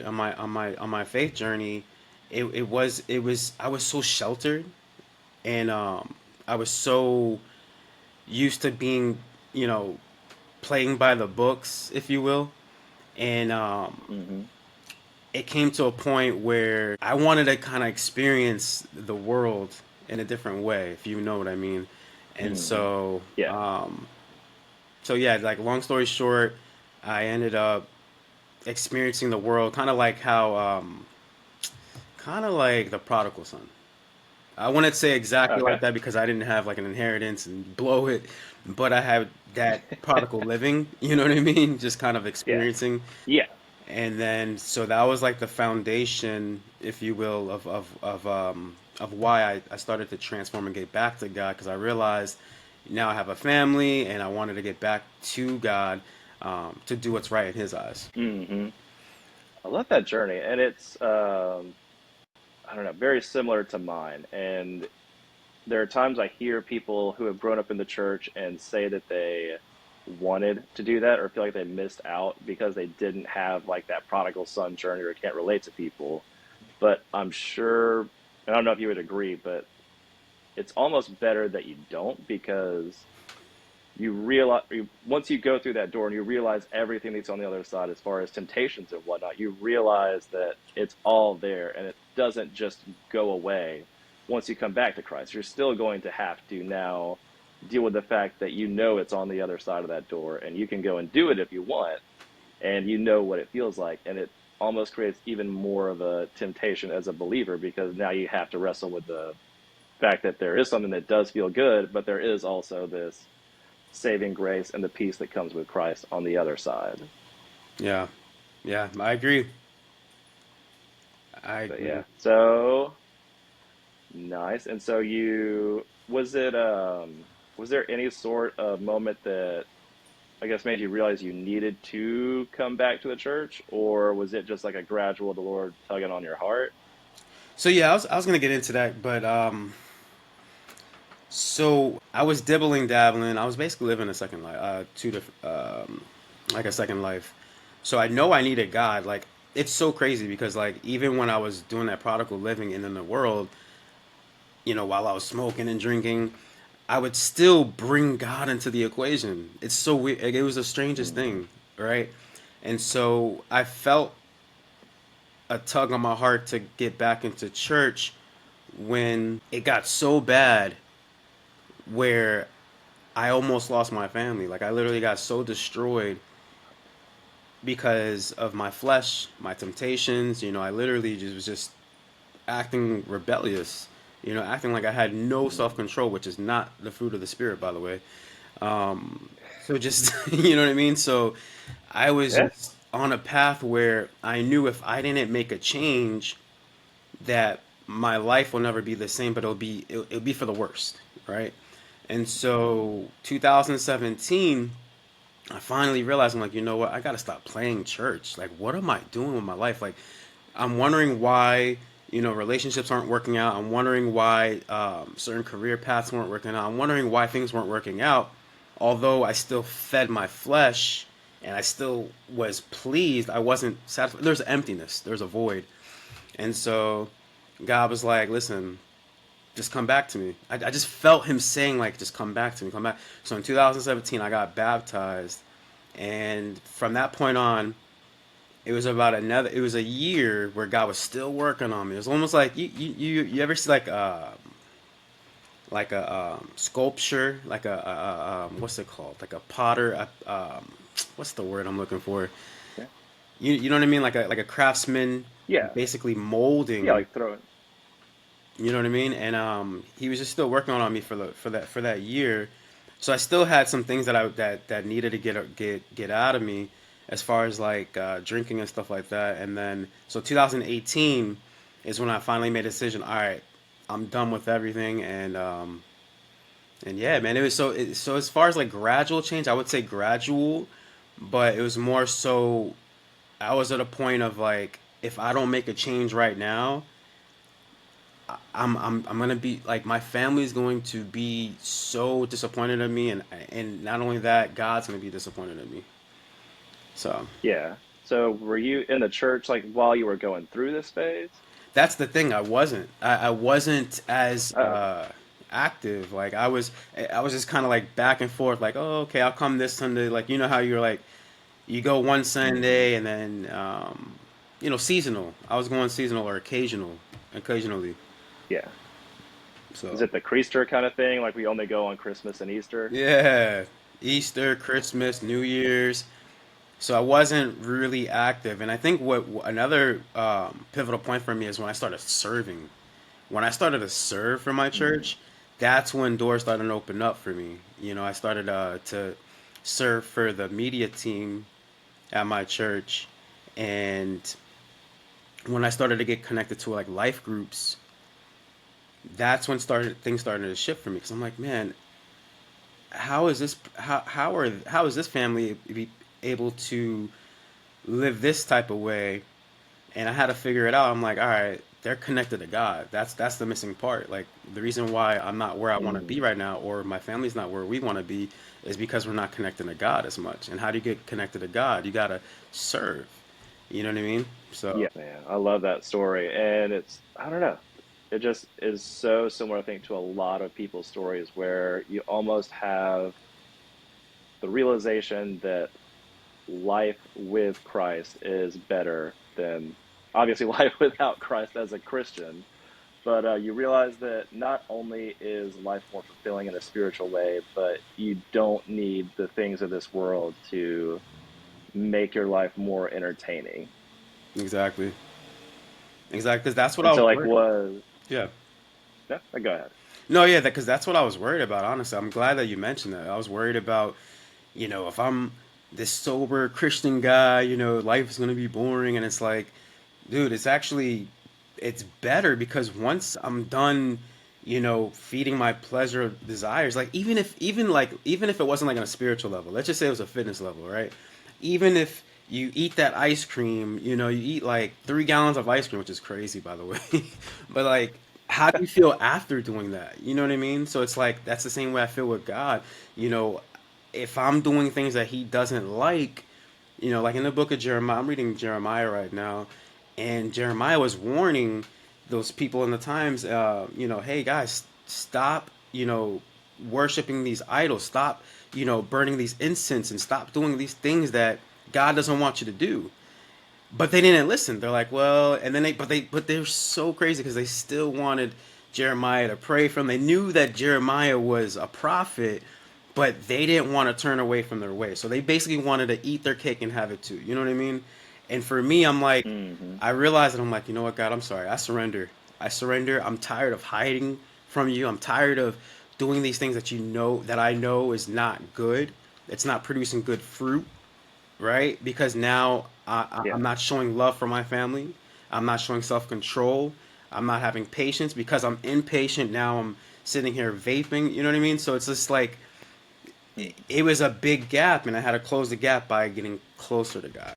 On my faith journey, it was I was so sheltered, and I was so used to being, you know, playing by the books, if you will, and Hmm. it came to a point where I wanted to kind of experience the world in a different way, if you know what I mean. And Hmm. so, Yeah. yeah, like long story short, I ended up experiencing the world kind of like how, kind of like the prodigal son. I wouldn't say exactly like Okay. that because I didn't have like an inheritance and blow it, but I had that prodigal living, you know what I mean? Just kind of Yeah. experiencing. Yeah. And then so that was like the foundation, if you will, of why I started to transform and get back to God, because I realized now I have a family and I wanted to get back to God, to do what's right in His eyes. Hmm. I love that journey, and it's I don't know, very similar to mine. And there are times I hear people who have grown up in the church and say that they wanted to do that or feel like they missed out because they didn't have like that prodigal son journey or can't relate to people. But I'm sure, I don't know if you would agree, but it's almost better that you don't, because you realize once you go through that door and you realize everything that's on the other side as far as temptations and whatnot, you realize that it's all there and it doesn't just go away once you come back to Christ. You're still going to have to now deal with the fact that you know it's on the other side of that door, and you can go and do it if you want, and you know what it feels like. And it almost creates even more of a temptation as a believer, because now you have to wrestle with the fact that there is something that does feel good, but there is also this saving grace and the peace that comes with Christ on the other side. Yeah, yeah, I agree. I But agree. yeah, so nice. And so you was there any sort of moment that I guess made you realize you needed to come back to the church, or was it just like a gradual, the Lord tugging on your heart? So yeah, I was gonna get into that, but so I was dibbling dabbling. I was basically living a second life, two different, like a second life. So I know I needed God. Like it's so crazy because like even when I was doing that prodigal living and in the world, while I was smoking and drinking, I would still bring God into the equation. It's so weird. Like, it was the strangest Hmm. thing, right? And so I felt a tug on my heart to get back into church when it got so bad where I almost lost my family. Like I literally got so destroyed because of my flesh, my temptations. I literally just was just acting rebellious. Acting like I had no self Hmm. control, which is not the fruit of the spirit, by the way. So just you know what I mean. So I was Yeah. just on a path where I knew if I didn't make a change, that my life will never be the same, but it'll be for the worst, right? And so 2017, I finally realized I'm like, you know what? I got to stop playing church. Like, what am I doing with my life? Like, I'm wondering why relationships aren't working out. I'm wondering why certain career paths weren't working out. I'm wondering why things weren't working out. Although I still fed my flesh and I still was pleased, I wasn't satisfied. There's emptiness. There's a void. And so God was like, listen, just come back to me. I just felt him saying, like, just come back to me, come back. So in 2017, I got baptized. And from that point on, it was a year where God was still working on me. It was almost like you ever see like a sculpture, like what's it called? Like a potter, what's the word I'm looking for? Yeah. You know what I mean? Like a craftsman Yeah. basically Yeah. molding. Like throw it. You know what I mean? And he was just still working on me for that year. So I still had some things that needed to get out of me, as far as like drinking and stuff like that. And then so 2018 is when I finally made a decision. All right, I'm done with everything, and yeah, man, it was so as far as like gradual change, I would say gradual, but it was more so I was at a point of like if I don't make a change right now, I'm gonna be like my family's going to be so disappointed in me, and not only that, God's gonna be disappointed in me. So Yeah. So were you in the church like while you were going through this phase? That's the thing. I wasn't as Oh, okay. active. Like I was just kind of like back and forth. Like, oh, okay, I'll come this Sunday. Like, you know how you're like, you go one Hmm. Sunday and then, seasonal. I was going seasonal or occasionally. Yeah. Is So it the Creaster kind of thing? Like we only go on Christmas and Easter? yeah, Easter, Christmas, New Year's. So I wasn't really active, and I think what another pivotal point for me is when I started serving. When I started to serve for my Mm. church, that's when doors started to open up for me. I started to serve for the media team at my church, and when I started to get connected to like life groups, that's when started things started to shift for me because I'm like, man, how is this family be able to live this type of way? And I had to figure it out. I'm like, all right, they're connected to God. That's the missing part. Like the reason why I'm not where I want to be Mm. right now, or my family's not where we want to be, is because we're not connected to God as much. And how do you get connected to God? You gotta serve. You know what I mean? So Yeah, man. I love that story. And it's, I don't know. It just is so similar, I think, to a lot of people's stories where you almost have the realization that life with Christ is better than obviously life without Christ as a Christian. But you realize that not only is life more fulfilling in a spiritual way, but you don't need the things of this world to make your life more entertaining. exactly, exactly. Because that's what And I was so, like, worried about. was Yeah. yeah, go ahead. No, yeah, because that's what I was worried about. Honestly, I'm glad that you mentioned that. I was worried about, if I'm this sober Christian guy, life is gonna be boring, and it's like, dude, it's better because once I'm done, feeding my pleasure desires, like even if it wasn't like on a spiritual level, let's just say it was a fitness level, right? Even if you eat that ice cream, you eat like 3 gallons of ice cream, which is crazy, by the way. But like, how do you feel after doing that? You know what I mean? So it's like that's the same way I feel with God. You know, if I'm doing things that He doesn't like, like in the book of Jeremiah, I'm reading Jeremiah right now, and Jeremiah was warning those people in the times, hey guys, stop, worshiping these idols, stop, burning these incense, and stop doing these things that God doesn't want you to do. But they didn't listen. They're like, well, and then but they're so crazy because they still wanted Jeremiah to pray for them. They knew that Jeremiah was a prophet, but they didn't want to turn away from their way. So they basically wanted to eat their cake and have it too. You know what I mean? And for me, I'm like, Hmm. I realized that I'm like, you know what, God, I'm sorry. I surrender. I surrender. I'm tired of hiding from you. I'm tired of doing these things that I know is not good. It's not producing good fruit, right? Because now I'm Yeah. not showing love for my family. I'm not showing self control. I'm not having patience because I'm impatient. Now I'm sitting here vaping. You know what I mean? So it's just like Hmm. it was a big gap, and I had to close the gap by getting closer to God.